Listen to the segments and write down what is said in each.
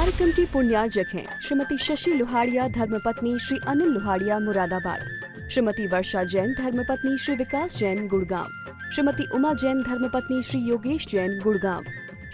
कार्यक्रम की पुण्यार्जक हैं श्रीमती शशि लोहाड़िया धर्मपत्नी श्री अनिल लोहाड़िया मुरादाबाद, श्रीमती वर्षा जैन धर्मपत्नी श्री विकास जैन गुड़गांव, श्रीमती उमा जैन धर्मपत्नी श्री योगेश जैन गुड़गांव,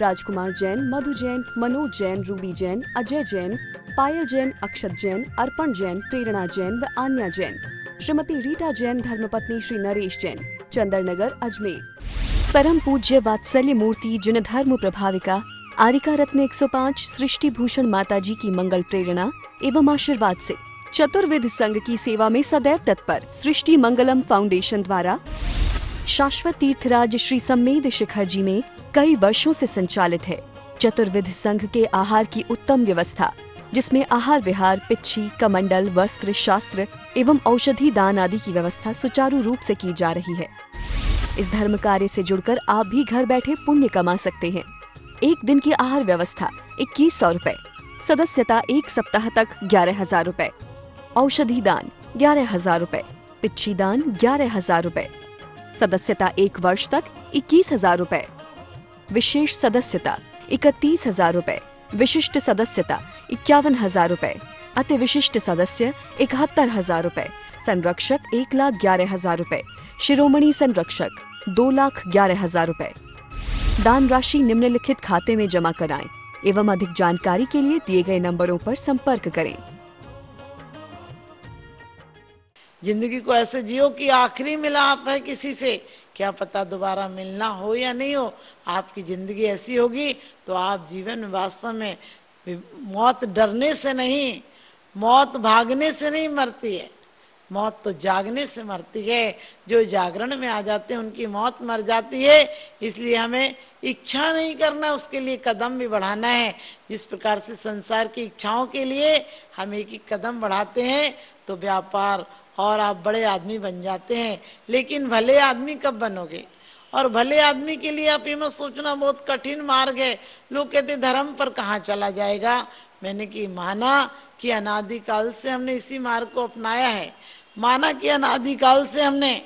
राजकुमार जैन, मधु जैन, मनोज जैन, रूबी जैन, अजय जैन, पायल जैन, अक्षत जैन, अर्पण जैन, प्रेरणा जैन व आन्या जैन, श्रीमती रीटा जैन धर्मपत्नी श्री नरेश जैन, चंदरनगर अजमेर। परम पूज्य वात्सल्य मूर्ति जिन धर्म प्रभाविका आरिका रत्न 105 सृष्टि भूषण माता जी की मंगल प्रेरणा एवं आशीर्वाद से चतुर्विध संघ की सेवा में सदैव तत्पर सृष्टि मंगलम फाउंडेशन द्वारा शाश्वत तीर्थराज श्री सम्मेद शिखर जी में कई वर्षों से संचालित है चतुर्विध संघ के आहार की उत्तम व्यवस्था, जिसमें आहार विहार, पिच्छी, कमंडल, वस्त्र, शास्त्र एवं औषधि दान आदि की व्यवस्था सुचारू रूप से की जा रही है। इस धर्म कार्य से जुड़कर आप भी घर बैठे पुण्य कमा सकते हैं। एक दिन की आहार व्यवस्था 2100 रुपए, सदस्यता 1 सप्ताह तक 11,000 रुपए, औषधि दान 11,000 रुपए, पिच्छी दान 11,000 रुपए, सदस्यता 1 वर्ष तक 21,000 रुपए, विशेष सदस्यता 31,000 रुपए, विशिष्ट सदस्यता 51,000 रुपए, अति विशिष्ट सदस्य 71,000 रुपए, संरक्षक 1,11,000 रुपए, शिरोमणि संरक्षक 2,11,000 रुपए। दान राशि निम्नलिखित खाते में जमा कराएं एवं अधिक जानकारी के लिए दिए गए नंबरों पर संपर्क करें। जिंदगी को ऐसे जियो कि आखिरी मिलाप है किसी से, क्या पता दोबारा मिलना हो या नहीं हो। आपकी जिंदगी ऐसी होगी तो आप जीवन में वास्तव में मौत डरने से नहीं, मौत भागने से नहीं मरती है, मौत तो जागने से मरती है। जो जागरण में आ जाते हैं उनकी मौत मर जाती है। इसलिए हमें इच्छा नहीं करना, उसके लिए कदम भी बढ़ाना है। जिस प्रकार से संसार की इच्छाओं के लिए हम एक एक कदम बढ़ाते हैं तो व्यापार और आप बड़े आदमी बन जाते हैं। लेकिन भले आदमी कब बनोगे? और भले आदमी के लिए आप ये मत सोचना बहुत कठिन मार्ग है। लोग कहते धर्म पर कहाँ चला जाएगा। मैंने कि माना कि अनादिकाल से हमने इसी मार्ग को अपनाया है। माना कि अनादिकाल से हमने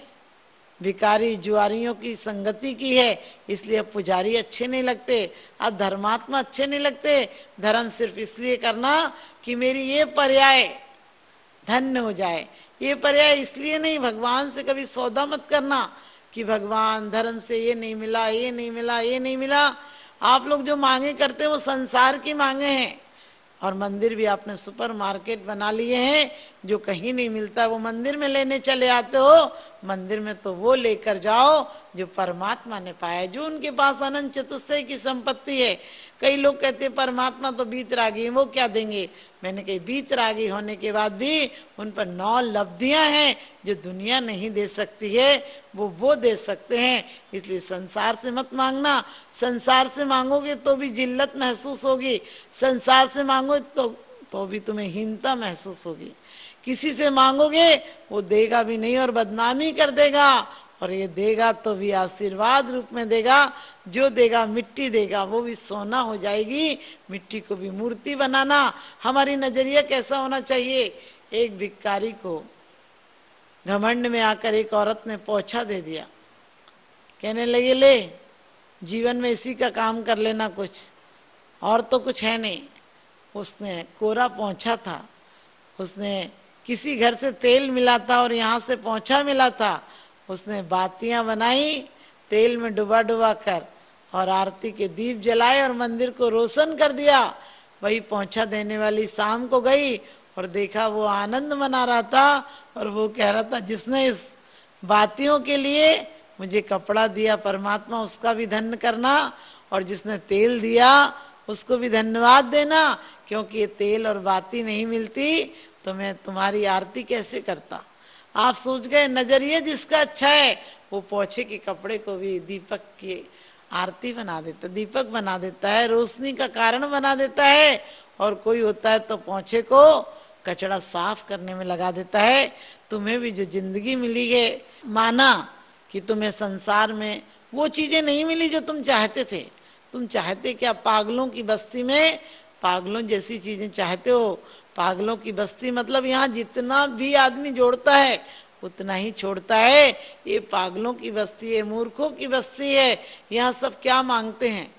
भिखारी जुआरियों की संगति की है, इसलिए अब पुजारी अच्छे नहीं लगते, अब धर्मात्मा अच्छे नहीं लगते। धर्म सिर्फ इसलिए करना कि मेरी ये पर्याय धन्य हो जाए। ये पर्याय इसलिए नहीं, भगवान से कभी सौदा मत करना कि भगवान धर्म से ये नहीं मिला, ये नहीं मिला, ये नहीं मिला। आप लोग जो मांगे करते हैं वो संसार की मांगे हैं। और मंदिर भी आपने सुपर मार्केट बना लिए हैं, जो कहीं नहीं मिलता वो मंदिर में लेने चले आते हो। मंदिर में तो वो लेकर जाओ जो परमात्मा ने पाया, जो उनके पास अनंत चतुष्टय की संपत्ति है। कई लोग कहते हैं परमात्मा तो बीतरागी है, वो क्या देंगे। मैंने कही बीतरागी होने के बाद भी उन पर 9 लब्धियां हैं जो दुनिया नहीं दे सकती है, वो दे सकते हैं। इसलिए संसार से मत मांगना। संसार से मांगोगे तो भी जिल्लत महसूस होगी, संसार से मांगो तो भी तुम्हें हीनता महसूस होगी। किसी से मांगोगे वो देगा भी नहीं और बदनामी कर देगा, और ये देगा तो भी आशीर्वाद रूप में देगा। जो देगा मिट्टी देगा, वो भी सोना हो जाएगी। मिट्टी को भी मूर्ति बनाना। हमारी नजरिया कैसा होना चाहिए। एक भिखारी को घमंड में आकर एक औरत ने पोछा दे दिया, कहने लगे ले जीवन में इसी का काम कर लेना, कुछ और तो कुछ है नहीं। उसने कोरा पोंछा था, उसने किसी घर से तेल मिला था और यहाँ से पोंछा मिला था। उसने बातियां बनाई तेल में डुबा डुबा कर और आरती के दीप जलाए और मंदिर को रोशन कर दिया। वही पोंछा देने वाली शाम को गई और देखा वो आनंद मना रहा था और वो कह रहा था जिसने इस बातियों के लिए मुझे कपड़ा दिया परमात्मा उसका भी धन्य करना, और जिसने तेल दिया उसको भी धन्यवाद देना, क्योंकि ये तेल और बाती नहीं मिलती तो मैं तुम्हारी आरती कैसे करता। आप सोच गए नजरिया जिसका अच्छा है वो पोछे के कपड़े को भी दीपक की आरती बना देता, दीपक बना देता है, रोशनी का कारण बना देता है। और कोई होता है तो पोछे को कचरा साफ करने में लगा देता है। तुम्हें भी जो जिंदगी मिली है, माना कि तुम्हें संसार में वो चीजें नहीं मिली जो तुम चाहते थे। तुम चाहते क्या, पागलों की बस्ती में पागलों जैसी चीजें चाहते हो। पागलों की बस्ती मतलब यहाँ जितना भी आदमी जोड़ता है उतना ही छोड़ता है। ये पागलों की बस्ती है, मूर्खों की बस्ती है। यहाँ सब क्या मांगते हैं,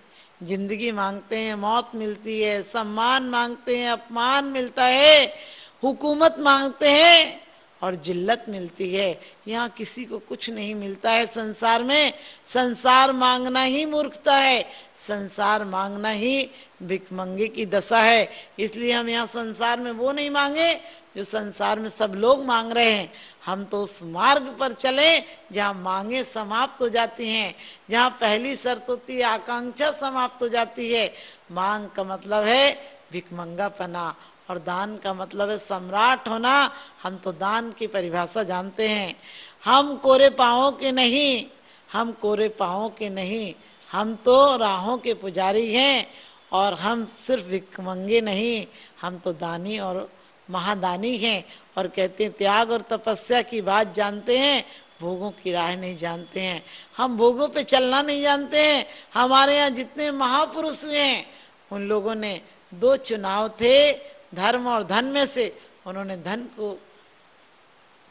जिंदगी मांगते हैं, मौत मिलती है, सम्मान मांगते हैं, अपमान मिलता है, हुकूमत मांगते हैं और जिल्लत मिलती है। यहाँ किसी को कुछ नहीं मिलता है संसार में। संसार मांगना ही मूर्खता है, संसार मांगना ही भिखमंगे की दशा है। इसलिए हम यहाँ संसार में वो नहीं मांगे जो संसार में सब लोग मांग रहे हैं। हम तो उस मार्ग पर चले जहाँ मांगे समाप्त हो जाती हैं, जहाँ पहली शर्त होती है आकांक्षा समाप्त हो जाती है। मांग का मतलब है भिखमंगापना और दान का मतलब है सम्राट होना। हम तो दान की परिभाषा जानते हैं। हम कोरे पांवों के नहीं, हम कोरे पांवों के नहीं, हम तो राहों के पुजारी हैं। और हम सिर्फ भिखमंगे नहीं, हम तो दानी और महादानी हैं। और कहते हैं त्याग और तपस्या की बात जानते हैं, भोगों की राह नहीं जानते हैं। हम भोगों पे चलना नहीं जानते हैं। हमारे यहाँ जितने महापुरुष हुए हैं उन लोगों ने दो चुनाव थे, धर्म और धन में से उन्होंने धन को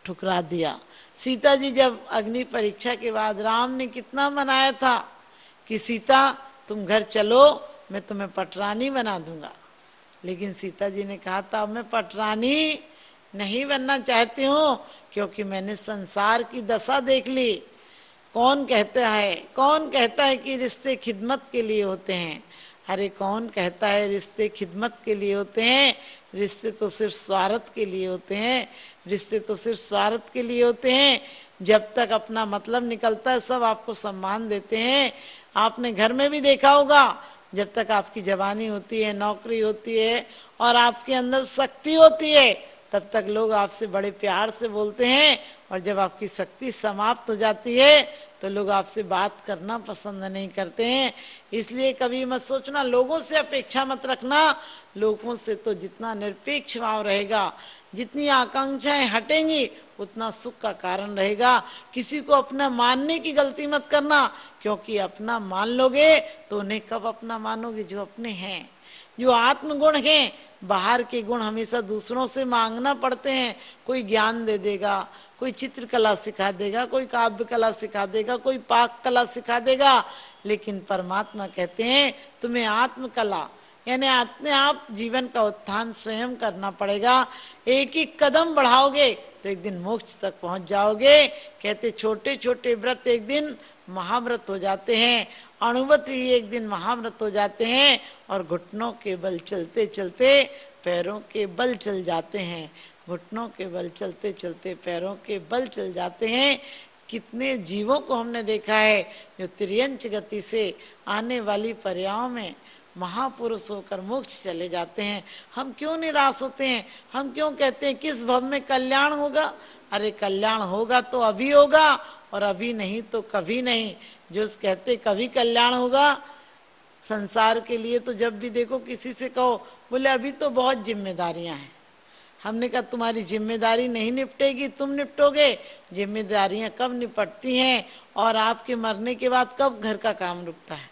ठुकरा दिया। सीता जी जब अग्नि परीक्षा के बाद राम ने कितना मनाया था कि सीता तुम घर चलो, मैं तुम्हें पटरानी बना दूंगा। लेकिन सीता जी ने कहा था मैं पटरानी नहीं बनना चाहती हूँ, क्योंकि मैंने संसार की दशा देख ली। कौन कहता है कि रिश्ते खिदमत के लिए होते हैं? अरे कौन कहता है रिश्ते खिदमत के लिए होते हैं? रिश्ते तो सिर्फ स्वार्थ के लिए होते हैं, रिश्ते तो सिर्फ स्वार्थ के लिए होते हैं। जब तक अपना मतलब निकलता है सब आपको सम्मान देते हैं। आपने घर में भी देखा होगा, जब तक आपकी जवानी होती है, नौकरी होती है और आपके अंदर शक्ति होती है, तब तक लोग आपसे बड़े प्यार से बोलते हैं। और जब आपकी शक्ति समाप्त हो जाती है तो लोग आपसे बात करना पसंद नहीं करते हैं। इसलिए कभी मत सोचना, लोगों से अपेक्षा मत रखना। लोगों से तो जितना निरपेक्ष भाव रहेगा, जितनी आकांक्षाएं हटेंगी, उतना सुख का कारण रहेगा। किसी को अपना मानने की गलती मत करना, क्योंकि अपना मान लोगे तो उन्हें कब अपना मानोगे? जो अपने हैं, जो आत्मगुण हैं। बाहर के गुण हमेशा दूसरों से मांगना पड़ते हैं। कोई ज्ञान दे देगा, कोई चित्रकला सिखा देगा, कोई काव्य कला सिखा देगा, कोई पाक कला सिखा देगा। लेकिन परमात्मा कहते हैं तुम्हें आत्मकला यानी अपने आप जीवन का उत्थान स्वयं करना पड़ेगा। एक एक कदम बढ़ाओगे तो एक दिन मोक्ष तक पहुंच जाओगे। कहते छोटे छोटे व्रत एक दिन महाव्रत हो जाते हैं, अणुव्रत ही एक दिन महाव्रत हो जाते हैं। और घुटनों के बल चलते चलते पैरों के बल चल जाते हैं, घुटनों के बल चलते चलते पैरों के बल चल जाते हैं। कितने जीवों को हमने देखा है जो त्रियंच गति से आने वाली पर्यायों में महापुरुष होकर मोक्ष चले जाते हैं। हम क्यों निराश होते हैं? हम क्यों कहते हैं किस भव में कल्याण होगा? अरे कल्याण होगा तो अभी होगा, और अभी नहीं तो कभी नहीं। जो कहते कभी कल्याण होगा संसार के लिए, तो जब भी देखो किसी से कहो, बोले अभी तो बहुत जिम्मेदारियां हैं। हमने कहा तुम्हारी जिम्मेदारी नहीं निपटेगी, तुम निपटोगे। जिम्मेदारियां कब निपटती हैं? और आपके मरने के बाद कब घर का काम रुकता है?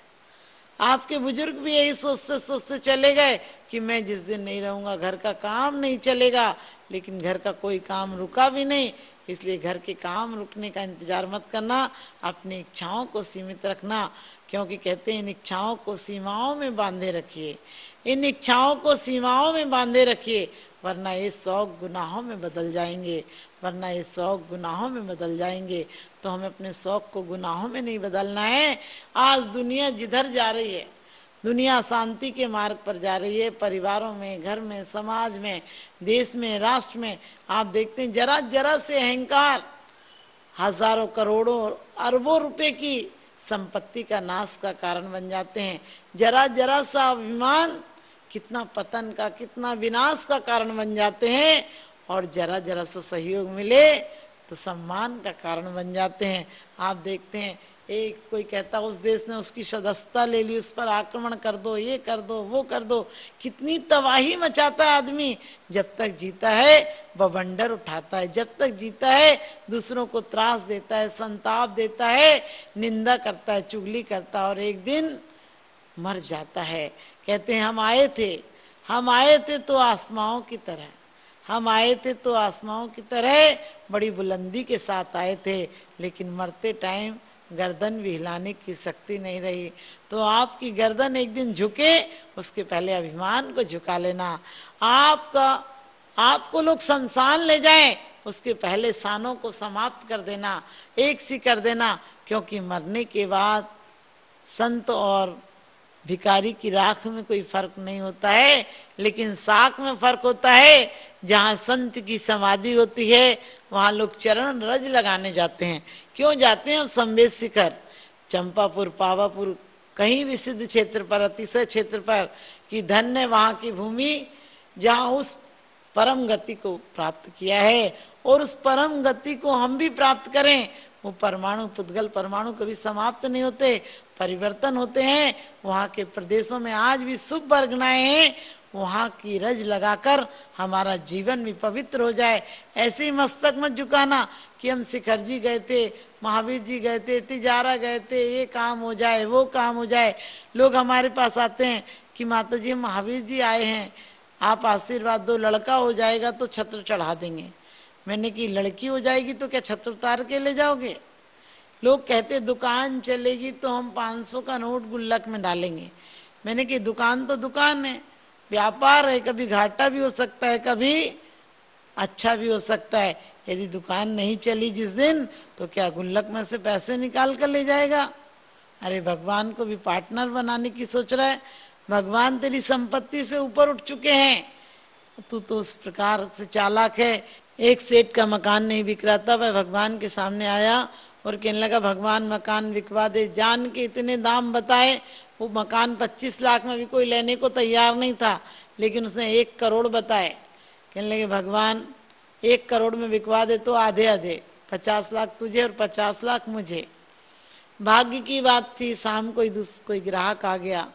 आपके बुजुर्ग भी यही सोचते सोचते चले गए कि मैं जिस दिन नहीं रहूंगा घर का काम नहीं चलेगा। लेकिन घर का कोई काम रुका भी नहीं। इसलिए घर के काम रुकने का इंतजार मत करना, अपनी इच्छाओं को सीमित रखना। क्योंकि कहते हैं इन इच्छाओं को सीमाओं में बांधे रखिए, इन इच्छाओं को सीमाओं में बांधे रखिए, वरना ये शौक गुनाहों में बदल जाएंगे, वरना ये शौक गुनाहों में बदल जाएंगे। तो हमें अपने शौक को गुनाहों में नहीं बदलना है। आज दुनिया जिधर जा रही है, दुनिया शांति के मार्ग पर जा रही है। परिवारों में, घर में, समाज में, देश में, राष्ट्र में आप देखते हैं जरा जरा से अहंकार हजारों करोड़ों अरबों रुपए की संपत्ति का नाश का कारण बन जाते हैं। जरा जरा सा अभिमान कितना पतन का, कितना विनाश का कारण बन जाते हैं। और जरा जरा सा सहयोग मिले तो सम्मान का कारण बन जाते हैं। आप देखते हैं एक कोई कहता उस देश ने उसकी सदस्यता ले ली, उस पर आक्रमण कर दो, ये कर दो, वो कर दो। कितनी तबाही मचाता है आदमी। जब तक जीता है बवंडर उठाता है, जब तक जीता है दूसरों को त्रास देता है, संताप देता है, निंदा करता है, चुगली करता है, और एक दिन मर जाता है। कहते हैं हम आए थे तो आसमाओं की तरह, हम आए थे तो आसमाओं की तरह बड़ी बुलंदी के साथ आए थे, लेकिन मरते टाइम गर्दन भी हिलाने की शक्ति नहीं रही। तो आपकी गर्दन एक दिन झुके, उसके पहले अभिमान को झुका लेना। आपको लोग शमशान ले जाएं, उसके पहले शानों को समाप्त कर देना, एक सी कर देना। क्योंकि मरने के बाद संत और भिखारी की राख में कोई फर्क नहीं होता है, लेकिन साख में फर्क होता है। जहाँ संत की समाधि होती है वहां लोग चरण रज लगाने जाते हैं। क्यों जाते हैं? अब संवेद शिखर, चंपापुर, पावापुर, कहीं भी सिद्ध क्षेत्र पर, अतिशय क्षेत्र पर कि धन्य वहां की भूमि जहाँ उस परम गति को प्राप्त किया है। और उस परम गति को हम भी प्राप्त करें। वो परमाणु, पुद्गल परमाणु कभी समाप्त नहीं होते, परिवर्तन होते हैं। वहां के प्रदेशों में आज भी शुभ वर्गनाएं हैं, वहां की रज लगाकर हमारा जीवन भी पवित्र हो जाए। ऐसे ही मस्तक मत झुकाना कि हम शिखर जी गए थे, महावीर जी गए थे, तिजारा गए थे, ये काम हो जाए, वो काम हो जाए। लोग हमारे पास आते हैं कि माता जी महावीर जी आए हैं, आप आशीर्वाद दो, लड़का हो जाएगा तो छत्र चढ़ा देंगे। मैंने कि लड़की हो जाएगी तो क्या छत्र उतार के ले जाओगे? लोग कहते दुकान चलेगी तो हम 500 का नोट गुल्लक में डालेंगे। मैंने कि दुकान तो दुकान है, व्यापार है, कभी घाटा भी हो सकता है, कभी अच्छा भी हो सकता है। यदि दुकान नहीं चली जिस दिन, तो क्या गुल्लक में से पैसे निकाल कर ले जाएगा? अरे भगवान को भी पार्टनर बनाने की सोच रहा है। भगवान तेरी संपत्ति से ऊपर उठ चुके हैं, तू तो उस प्रकार से चालाक है। एक सेठ का मकान नहीं बिक रहा था, वह भगवान के सामने आया और कहने लगा भगवान मकान बिकवा दे। जान के इतने दाम बताए, वो मकान 25 लाख में भी कोई लेने को तैयार नहीं था, लेकिन उसने 1 करोड़ बताए। कहने लगे भगवान 1 करोड़ में बिकवा दे तो आधे आधे, 50 लाख तुझे और 50 लाख मुझे। भाग्य की बात थी, शाम कोई ग्राहक आ गया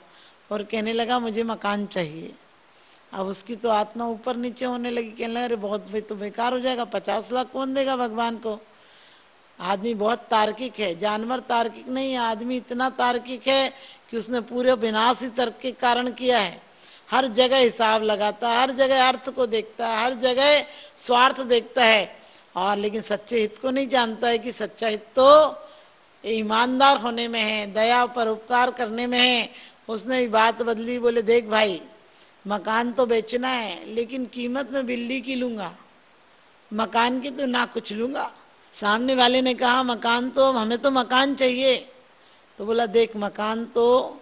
और कहने लगा मुझे मकान चाहिए। अब उसकी तो आत्मा ऊपर नीचे होने लगी, कहने लगा अरे बहुत भाई तो बेकार हो जाएगा, 50 लाख कौन देगा भगवान को? आदमी बहुत तार्किक है, जानवर तार्किक नहीं है, आदमी इतना तार्किक है कि उसने पूरे विनाश ही तर्क के कारण किया है। हर जगह हिसाब लगाता है, हर जगह अर्थ को देखता है, हर जगह स्वार्थ देखता है, और लेकिन सच्चे हित को नहीं जानता है कि सच्चा हित तो ईमानदार होने में है, दया पर उपकार करने में है। उसने भी बात बदली, बोले देख भाई मकान तो बेचना है, लेकिन कीमत में बिल्ली की लूंगा, मकान की तो ना कुछ लूंगा। सामने वाले ने कहा मकान तो हमें तो मकान चाहिए, तो बोला देख मकान तो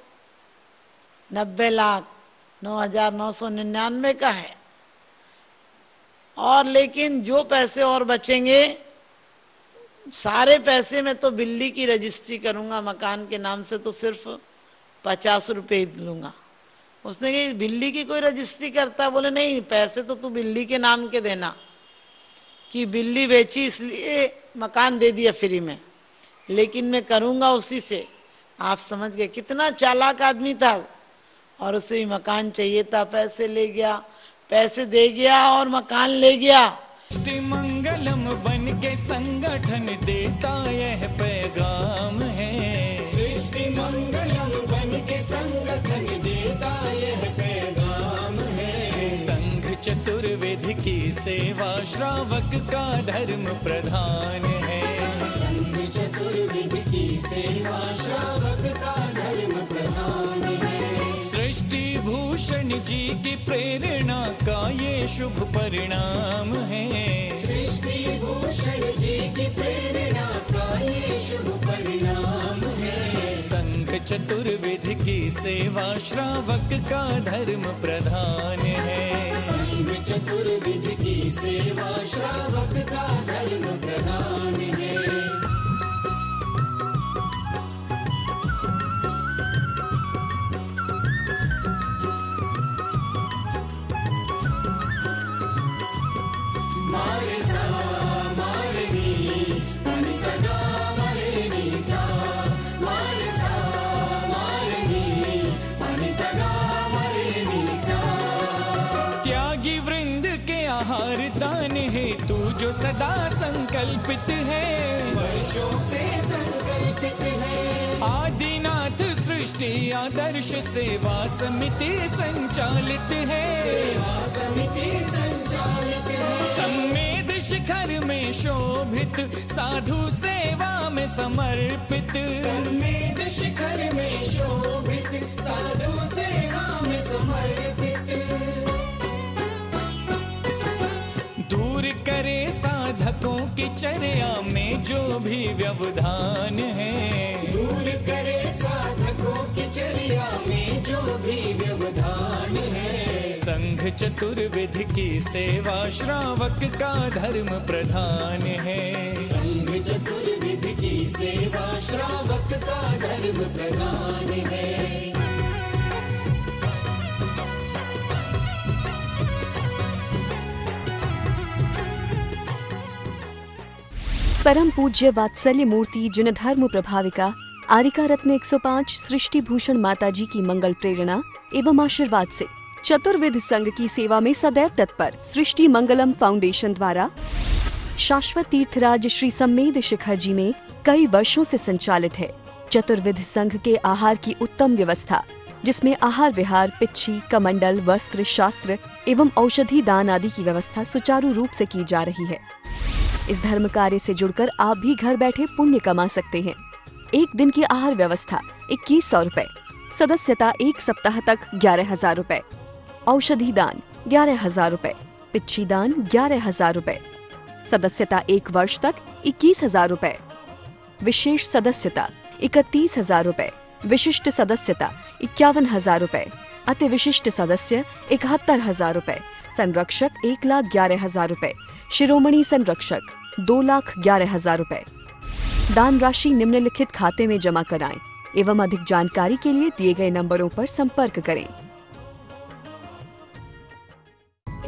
90,09,999 का है, और लेकिन जो पैसे और बचेंगे सारे पैसे में तो बिल्ली की रजिस्ट्री करूंगा, मकान के नाम से तो सिर्फ 50 रुपए लूंगा। उसने कहा बिल्ली की कोई रजिस्ट्री करता? बोले नहीं, पैसे तो तू बिल्ली के नाम के देना, कि बिल्ली बेची इसलिए मकान दे दिया फ्री में, लेकिन मैं करूंगा उसी से। आप समझ गए कितना चालाक आदमी था। और उसे भी मकान चाहिए था, पैसे ले गया, पैसे दे गया और मकान ले गया। सृष्टि मंगलम बन के संगठन देता यह पैगाम है, सृष्टि मंगलम बन के संगठन देता यह पैगाम है। संघ चतुर्वेद की सेवा श्रावक का धर्म प्रधान है, संघ चतुर्वेद की सेवा श्रावक का धर्म प्रधान है। सृष्टि भूषण जी की प्रेरणा का ये शुभ परिणाम है, सृष्टि भूषण जी की प्रेरणा का ये शुभ परिणाम है। संघ चतुर्वेद की सेवा श्रावक का धर्म प्रधान है, संघ चतुर्वेद की सेवा श्रावक का धर्म प्रधान है। जो सदा संकल्पित है, वर्षों से संकल्पित है। आदिनाथ सृष्टि आदर्श सेवा समिति संचालित है, सेवा समिति संचालित है। संवेद शिखर में शोभित, साधु सेवा में समर्पित। संवेद शिखर में शोभित, साधु सेवा में समर्पित। दूर करे साधकों की चर्या में जो भी व्यवधान है। दूर करे साधकों की चर्या में जो भी व्यवधान है। संघ चतुर्विध की सेवा श्रावक का धर्म प्रधान है। संघ चतुर्विध की सेवा श्रावक का धर्म प्रधान है। परम पूज्य वात्सल्य मूर्ति जिन धर्म प्रभाविका आरिका रत्न 105 सृष्टि भूषण माता जी की मंगल प्रेरणा एवं आशीर्वाद से चतुर्विध संघ की सेवा में सदैव तत्पर सृष्टि मंगलम फाउंडेशन द्वारा शाश्वत तीर्थराज श्री सम्मेद शिखर जी में कई वर्षों से संचालित है चतुर्विध संघ के आहार की उत्तम व्यवस्था, जिसमें आहार विहार, पिच्छी, कमंडल, वस्त्र, शास्त्र एवं औषधि दान आदि की व्यवस्था सुचारू रूप से की जा रही है। इस धर्म कार्य से जुड़कर आप भी घर बैठे पुण्य कमा सकते हैं। एक दिन की आहार व्यवस्था 2100 रुपए, सदस्यता 1 सप्ताह तक 11,000 रुपए, औषधि दान 11,000 रुपए, पिच्छी दान 11,000 रुपए, सदस्यता 1 वर्ष तक 21,000 रुपए, विशेष सदस्यता 31,000 रुपए, विशिष्ट सदस्यता 51,000 रुपए, अति विशिष्ट सदस्य 71,000 रुपए, संरक्षक 1,11,000 रुपए, शिरोमणि संरक्षक 2,11,000 रुपए। दान राशि निम्नलिखित खाते में जमा कराएं एवं अधिक जानकारी के लिए दिए गए नंबरों पर संपर्क करें।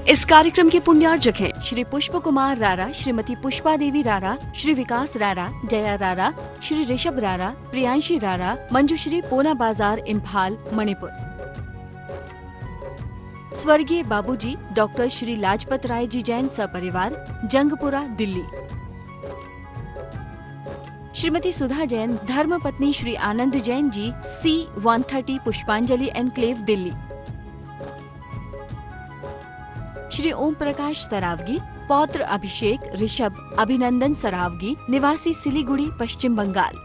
इस कार्यक्रम के पुण्यार्जक हैं श्री पुष्प कुमार रारा, श्रीमती पुष्पा देवी रारा, श्री विकास रारा, जया रारा, श्री ऋषभ रारा, प्रियांशी रारा, मंजुश्री पोना बाजार, इम्फाल, मणिपुर। स्वर्गीय बाबूजी डॉक्टर श्री लाजपत राय जी जैन सपरिवार, जंगपुरा, दिल्ली। श्रीमती सुधा जैन, धर्मपत्नी श्री आनंद जैन जी, C130 पुष्पांजलि एनक्लेव, दिल्ली। श्री ओम प्रकाश सरावगी, पौत्र अभिषेक ऋषभ अभिनंदन सरावगी, निवासी सिलीगुड़ी, पश्चिम बंगाल।